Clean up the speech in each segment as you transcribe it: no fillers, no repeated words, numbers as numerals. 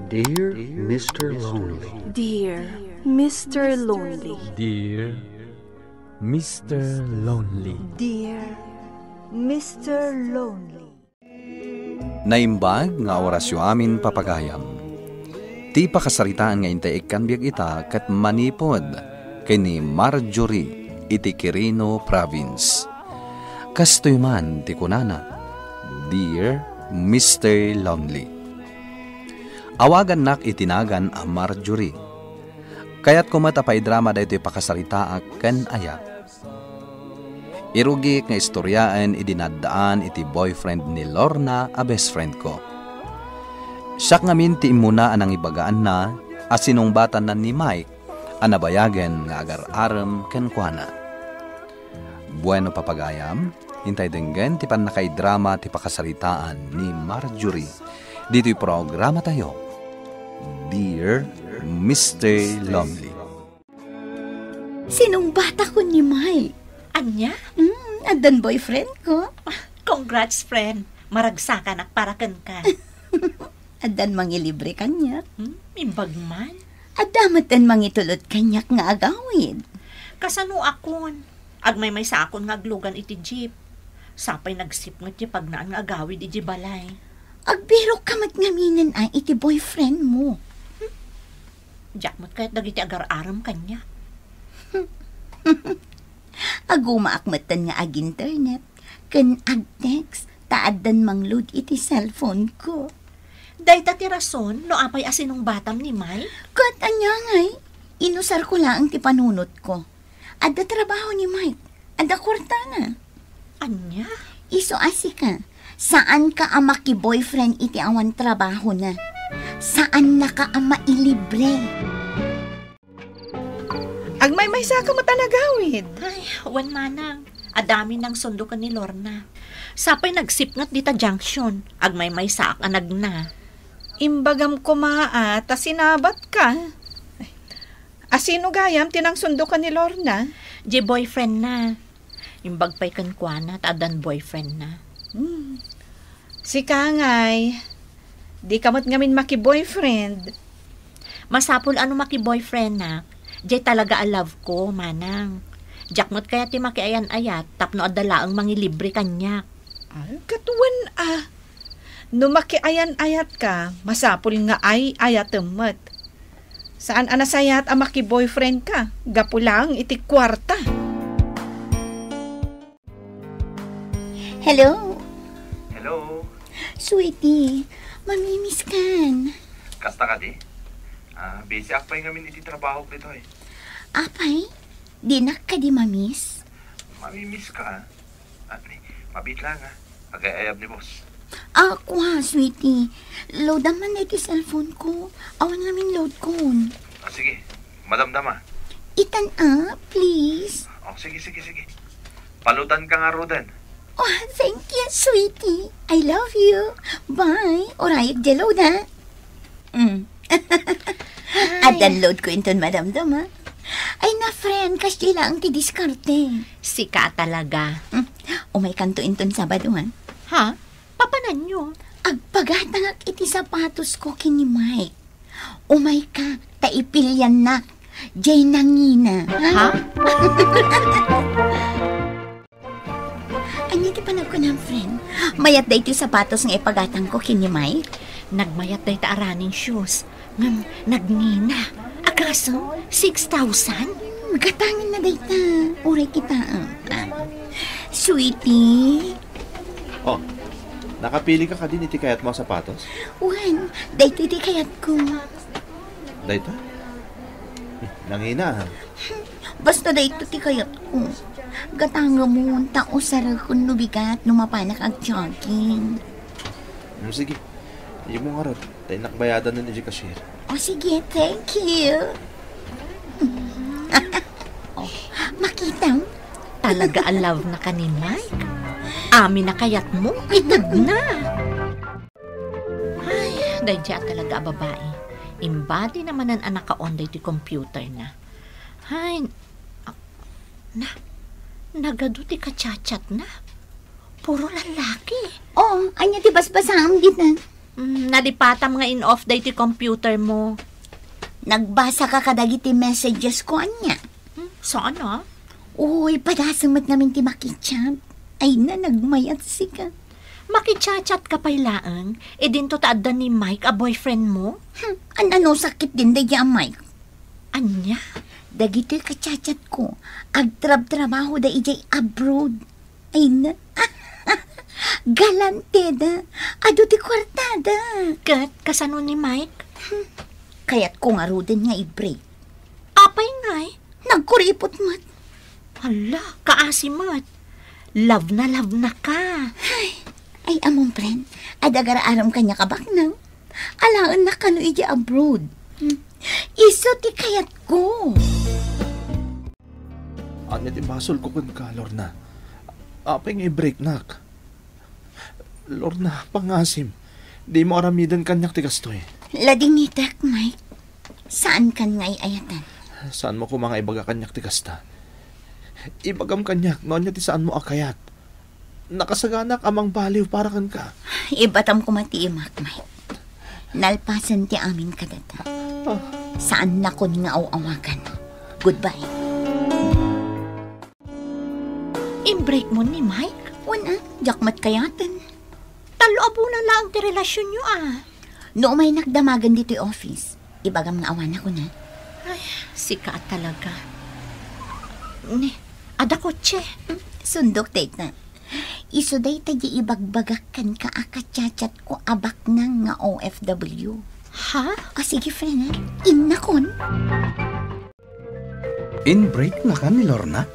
Dear Mr. Lonely. Dear Mr. Lonely. Dear Mr. Lonely. Dear Mr. Lonely. Naimbag nga orasyo amin papagayam. Ti pakasaritaan nga intaik biag ita kat manipod kay ni Marjorie iti Quirino Province. Kastoy man ti kunana, Dear Mr. Lonely. Awagan nak itinagan a Marjorie. Kaya't kumata pa idrama da ito'y pakasarita ken ayat. Irugik nga istoryaan idinadaan iti boyfriend ni Lorna a best friend ko. Siyak ngamin ti imuna anang ibagaan na asinong batan na ni Mike anabayagen nga agar-aram ken kuana. Bueno papagayam, hintay denggen ti panakay drama ti pakasaritaan ni Marjorie. Dito'y programa tayo. Dear Mr. Lonely. Sinong bata ko ni Mike? Anya? Adan boyfriend ko. Congrats, friend. Maragsakan ak parakan ka. Adan mangilibre kanyak. Imbag man. Adamatan mangitulot kanyak nga agawid. Kasano akon? Agmay sa akon nga aglugan iti jeep. Sapay nagsip nga ti pagnaan nga agawid iti balay. Agbiro kamat ngaminan ay iti boyfriend mo. Jakmat kahit dagiti agar-aram kanya. Agumaakmatan nga ag-internet. Ken ag-text, taadan mangload iti cellphone ko. Day ti rason, no apay asinong batam ni Mike? Kat anya ngay, inusar ko lang ti panunot ko. Adda trabaho ni Mike, adda kwarta na. Anya? Iso asika, saan ka ama ki boyfriend iti awan trabaho na? Saan na ka ama ilibre? Agmay sa ka matanagawid. Ay, wan manang. Adami ng sundo ka ni Lorna. Sapay nagsipngat dita junction. Agmay sa anag na. Imbagam ko maa, ta sinabat ka. Ay, asino gayam tinang sundo ka ni Lorna? Di boyfriend na. Imbag pa'y kankwana, tadan boyfriend na. Si Kangay, di kamot ngamin maki-boyfriend. Masapul ano maki-boyfriend na. Di talaga a love ko, manang. Jakmot kaya ti makiayan-ayat, tapno adala ang mangilibre kanya. Ay, katuwan No makiayan-ayat ka, masapul nga ay ayatemot. Saan anasayat ang maki-boyfriend ka? Gapu lang iti kwarta. Hello? Hello? Sweetie, mamimiss kan. Kasta ka di? Busy akpay ngamin iti trabaho ko ito eh. Apay, di na ka di mamiss? Mamimiss ka mabit lang Agay-ayab ni boss. Ako sweetie. Load naman na iti cellphone ko. Awan namin load ko. Sige, madamdama. Itan please. Sige. Palutan ka nga Rodan. Oh, thank you, sweetie. I love you. Bye. Orayag di load At download ko inton madamdama. Ay na friend, kasi lang ti diskarte. Sika talaga. Umay kanto inton Sabaduan. Ha? Papanan nyo? Agpagatangak iti sapatos ko kini Mike. Umay ka, taipilyan na. Jay nangina. Ha? Anya ti panag ko ng friend. Mayat da iti sapatos nga ipagatang ko kini Mike. Nagmayat day ta running shoes. Ngam, nagnina. Akaso, 6,000? Gatangin na day ta. Uray kita. Sweetie. Oh, nakapili ka din iti kayat mo sapatos? Wan, dayto iti kayat ko. Dayta? Nangina Basta dayto ti kayat ko. Gatanga mo, tao sarag kung nubigat, numapanak ang jogging. Sige, hindi mo nga ron. Tayo nakbayadan na ni cashier. O sige, thank you. Makita mo? Talaga love na ka ni Mike? Amin na kayat mo? Itag na. Ay, dadya talaga babae. Imbadi naman ang anak ka on di computer na. Ay, nagaduti ka chat na. Puro lalaki. Oo, anya ti basbasam din na. Nalipatam nga in-off day ti computer mo. Nagbasa ka kadagiti messages ko anya. Saan ah? Uy, padasamat namin ti makichat. Ay na, nagmayat si ka. Makichat-chat ka pailaan, dinto taadda ni Mike a boyfriend mo? Ano sakit din day Mike? Anya? Dagiti kachat ko, agtrab-trabaho da ijay abroad. Ay na, galante da, ado ti kwartada. Kat, kasano ni Mike? Kaya't ko nga rodin nga i-break. Apay nga'y? Nagkuripot mat. Hala, kaasimat. Love na ka. Ay, among friend, adagara-aram kanya kabak nang. Alaan na kano ija abroad. Iso ti kayat ko. Ano ti basol ko kun ka, Lorna? Apay nga i-break nak. Lorna, pangasim. Di mo aramidan kanyak ti kastoy. Lading itak, Mike. Saan kan nga'y ayatan? Saan mo ko mga ibaga kanyak ti kasta? Ibagam kanyak, noon niya ti saan mo akayat. Nakasaganak amang baliw para kan ka. Ibatam ko matiimak, Mike. Nalpasan ti amin kadata. Saan na ko nga awakan? Goodbye. In-break mo ni Mike? Wala, jakmat kayatan. Talo-abo na lang ti relasyon nyo No may nakdamagan dito yung office. Ibagam nga awan ako na. Ay, sika talaga. Ni, ada kotse. Sundok, tita. Iso day tayo ibagbagakan ka akachat ko abak nang nga OFW. Ha? Sige, friend, innakon. In-break na ka ni Lorna?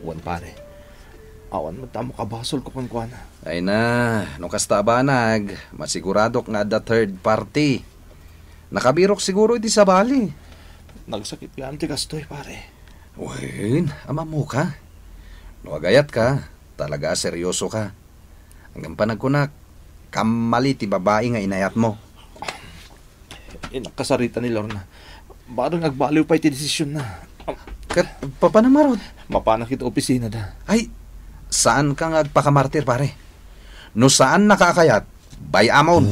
Wan pare. Awan mo tamo kabasol ko kuana. Ay na, no kasta banag, masiguradok nga the third party. Nakabirok siguro iti sa bali. Nagsakit ka anti kastoy pare. Wen, ama mo ka. No agayat ka, talaga seryoso ka. Hanggang panagkunak, kamali ti babae nga inayat mo. Nakasarita ni Lorna. Parang nagbaliw pa iti desisyon na. Kat, papanamarod. Mapanakit opisina da. Ay, saan ka nga agpakamartir pare? No saan nakakayat, by amon.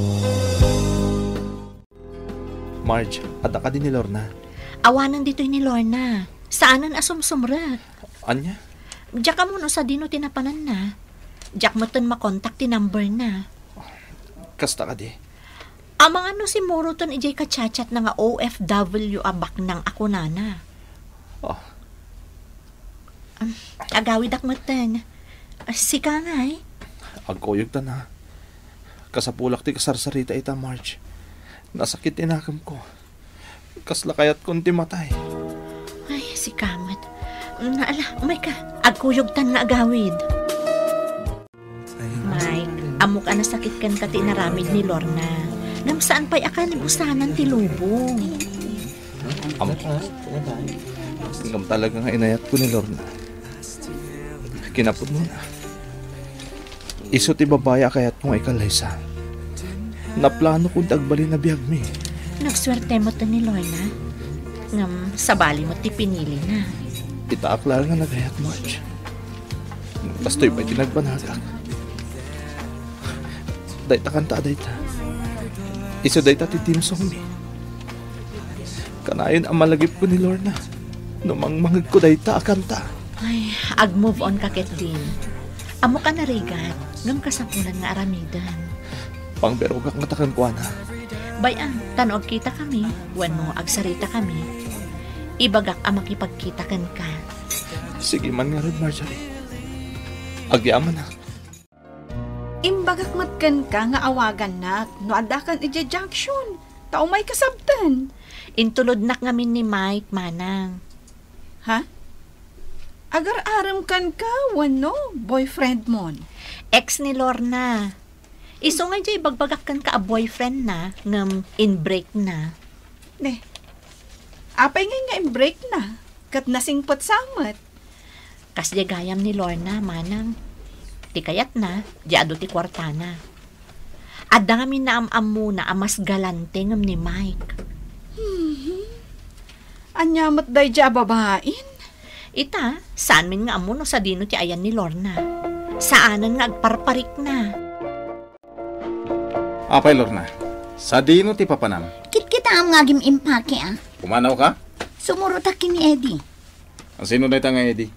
Marge, ada ka din ni Lorna. Awanan dito ni Lorna. Saanan asumsumrat? Anya? Diyak ka mo no sa dino tinapanan na. Diyak mo ton makontak ti number na. Kasta ka di. Amang ano si Moro ton ijay kachat na nga OFW abak ng ako nana. Oh. Agawid akmatan. Sika nga eh. Agkoyog ta na. Kasapulak ti kasarsarita ita, Marge. Nasakit tinakam ko. Kasla kayat kunti matay. Ay, si Kamat. Naala, may ka. Agkuyog tan nga agawid. Mike, amok na sakit kan ka tinaramid ni Lorna. Ngam saan pa'y akan usanan ti lubong. Ngam talaga nga inayat ko ni Lorna. Kinapod mo na. Iso ti babaya kayat mong ikalaysa. Naplano kong tagbali na biyag mi. Nagswerte mo to ni Lorna. Ngam sabali mo ti pinili na. Itaaklar nga nagayat, Marge. Bastoy pa'y tinagbanagak. Dayta kanta, dayta. Iso dayta ti team song mi. Kanayon ang malagip ko ni Lorna. Numangmangag ko dayta akanta. Ay, ag-move on ka ket din. Amo ka narigat. Ngam kasapunan nga aramidan. Pangberog ang ngatakan ko na. Bayan, tanog kita kami. Wano agsarita kami. Ibagak ang makipagkitakan ka. Sige man nga rin, Marjorie. Agyaman na. Imbagak matkan ka nga awagan nak. No adakan ija junction. Tao may kasabtan. Intulod nak ngamin ni Mike, manang. Ha? Agar-aram kan ka, wano, boyfriend mon. Ex ni Lorna. Iso nga dyan, bagbagak kan ka a boyfriend na, ngam in-break na. Ne, apay nga in-break na, kat nasingpot samat. Kas di gayam ni Lorna, manang. Ti kayat na, di ado ti kwartana. Adda nga minaam-am muna, amas galante ngam ni Mike. Anyamat day dya babain? Ita, saan min nga amo no sa dino ti ayan ni Lorna? Saanan nga agparparik na? Apay, Lorna. Sa dino ti papanam. Kit-kita am ngagim impake Pumanaw ka? Sumurot aki ni Eddie. Ang sino dahi nga, Eddie?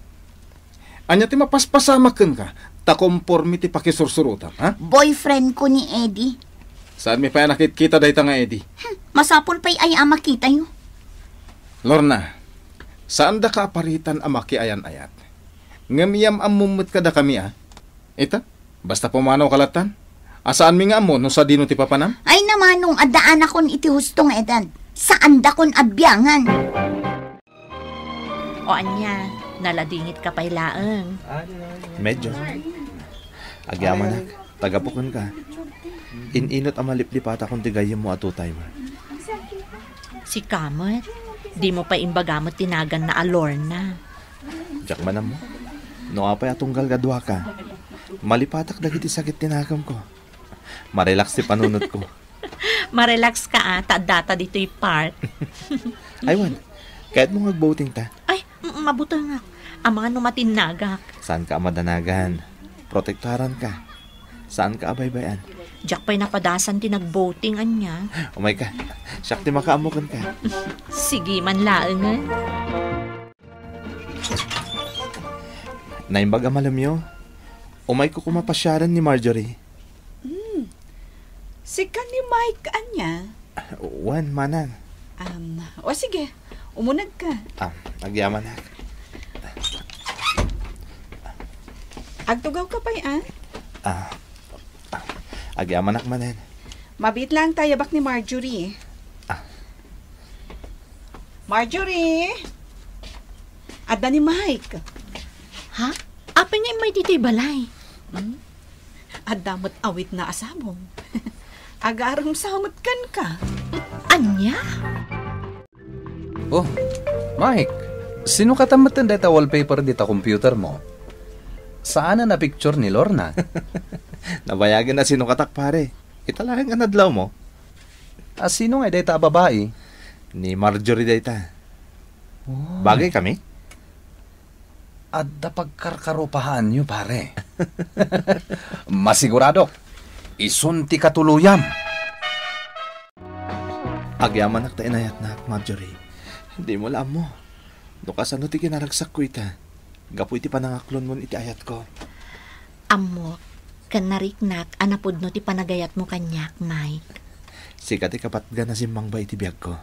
Anya ti mapaspasamakan ka, ta konforme ti pakisursurutan, ha? Boyfriend ko ni Eddie. Saan mi pa nakit-kita dahi nga, Eddie? Masapol pa'y ay makita yo. Lorna, saan da ka aparitan amaki ayan-ayat? Ngamiyam amumut ka da kami, Ita, basta pumanaw kalatan. Asaan mi nga mo, no sa dino ti papanam? Ay naman nung adaan akon iti hustong edan. Saan da kon abyangan? O anya, naladingit ka pa'y laeng. Medyo. Agyaman tagapukon ka. Ininot ang maliplipat akong tigayam mo atutay mo. Si Kamot, di mo pa imbagamot tinagan na Lorna. Diyak manam mo. No apay atong galgadwa ka. Malipatak dagiti sakit tinagam ko. Marelax ti panunot ko. Marelax ka data dito'y park. Aywan, kahit mo mag-boating ta. Ay, mabuto nga. Ang mga numatinagak. Saan ka madanagan? Protektaran ka. Saan ka abaybayan? Diyak pa'y napadasan tinag-boating anya. Umay ka. Siyak ti makaamukan ka. Sige man laeng. Naimbag amalam yo. Umay ko kumapasyaran ni Marjorie. Si ka ni Mike anya? Wan, manang. O sige, umunag ka. Agyaman na. Agtugaw ka pa'y Agyaman ak manan. Mabit lang tayabak ni Marjorie. Marjorie! Adda ni Mike. Ha? Apa niya may dito'y balay? Adamot awit na asabong. Agarang samot kan ka. Anya? Oh, Mike, sino katamatan data wallpaper dita computer mo? Saan na picture ni Lorna? Nabayagan na sino katak pare. Italagang ka nadlaw mo. Sino nga data babae? Ni Marjorie data. Oh. Bagay kami? Adda pagkarkarupahan nyo, pare. Masigurado, isunti katuluyam. Agyaman ak ta inayat na, Marjorie. Hindi mo alam mo. Nukas ano ti kinaragsak ko ita. Gapu iti panangaklon mo iti ayat ko. Amo, kanariknak, anapod no ti panagayat mo kanyak, Mike. Sikat ikapatga na simbang ba iti biyag ko.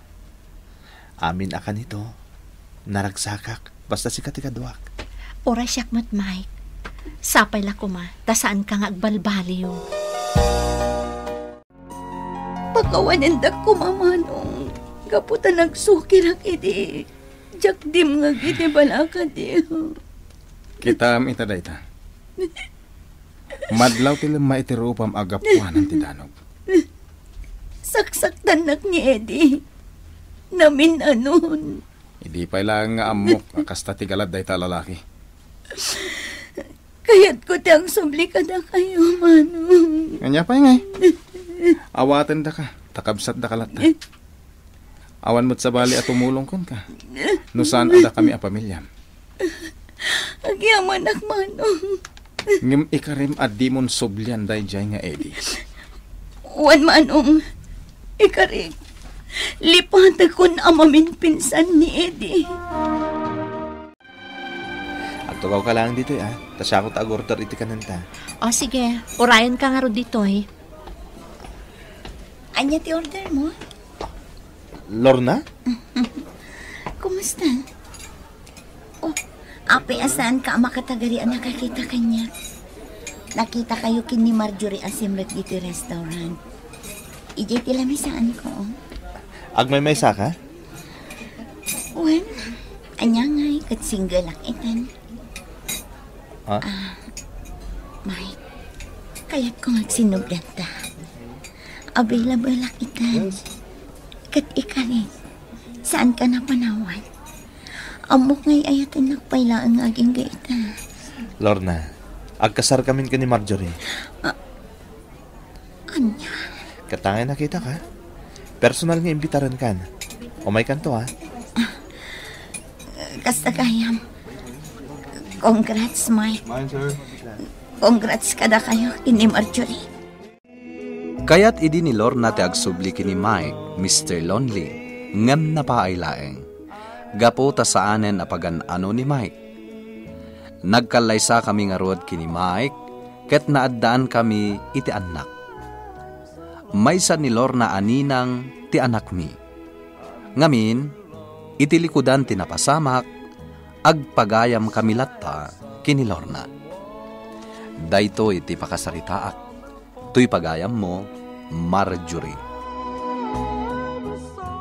Amin akan ito. Naragsakak. Basta sikat ikaduak. Ora siyak mat, Mike. Sapay la kuma, ta saan ka nga agbalbaliw. Pagkawanan da ko, mamanong. Kaputa nagsukirak iti. Jak dim nga giti balaka di. Kita ita dayta. Madlaw ti lemma iti rupam agapuanan ti danog. Saksak tanak ni Eddie. Namin anon. Hindi pa ilang nga amok akasta ti galad dayta lalaki. Kaya't ko tiyang subli ka na kayo, manong. Kanya pa ngay. Awaten da ka. Takabsat da kalat da. Awan mo't sa bali at tumulong kun ka. No saan ada kami a pamilya. Agyaman ak, manong. Ngim ikarim at di mon sublyan day jay nga Eddie. Wan, manong. Ikarik. Lipata kun amamin pinsan ni Eddie. Agtugaw ka lang dito Tasakot agortor iti kananta. O sige, orayan ka nga ro dito Anya ti order mo? Lorna? Kumusta? Oh, ape asaan ka makatagarian nakakita kanya? Nakita kayo kin ni Marjorie asimlet dito restaurant. Ijay tila misaan ko. Agmay sa ka? Well, anya ngay kat single ak itan. Mike, kaya't ko magsinubdan ta. Available ak itan. Kat ikalit, saan ka na panawan? Amok ngay ayatin nakpaila ang aging gaita. Lorna, agkasar kamin ka ni Marjorie. Anya? Katangay nakita ka? Personal nga imbitaran ka na. Umay kanto Kasta kayam. Congrats, Mike. Mine, sir. Congrats kada kayo kini Marjorie. Kaya't idi ni Lorna ti agsubli kini Mike, Mr. Lonely, ngem na paailaeng. Gapo ta saanen apagan-ano ni Mike. Nagkalaysa kami nga rod kini Mike, ket naaddaan kami iti anak. Maysa ni Lorna aninang ti anak mi. Ngamin, iti likudan ti napasamak, agpagayam kami latta kini Lorna. Dayto iti pakasaritaak. Tuy pagayam mo, Marjorie.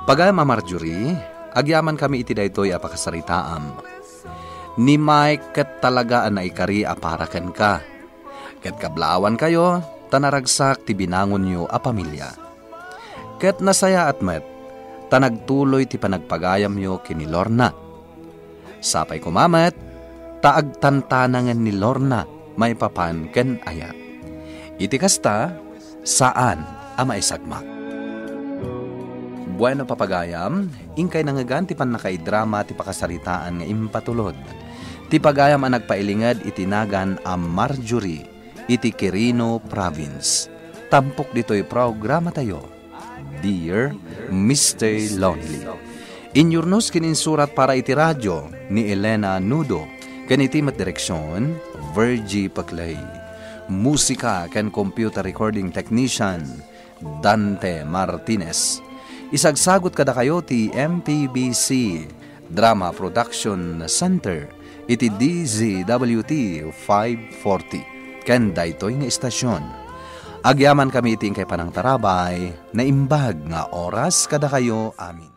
Pagayam a Marjorie, agyaman kami iti daytoy a pakasaritaam. Ni Mike ket talaga na ikari aparaken ka. Ket kablaawan kayo, tanaragsak ti binangon nyo a pamilya. Ket nasaya at met, tanagtuloy ti panagpagayam nyo kini Lorna. Sapay kumamet, taagtantanangan ni Lorna may papan ken ayat. Iti kasta, saan ang maisagmak? Bueno papagayam, ingkay nangagan ti panakaidrama ti pakasaritaan nga impatulod. Ti pagayam ang nagpailingad itinagan a Marjorie, iti Quirino Province. Tampok dito'y programa tayo. Dear Mr. Lonely. Inyurnos kininsurat para iti radyo ni Elena Nudo. Kanitimat direksyon, Virgie Paclay. Musika ken computer recording technician, Dante Martinez. Isagsagot kada kayo ti MPBC Drama Production Center, iti DZWT 540. Ken daytoy nga istasyon. Agyaman kami iti kay panang tarabay, na imbag nga oras kada kayo amin.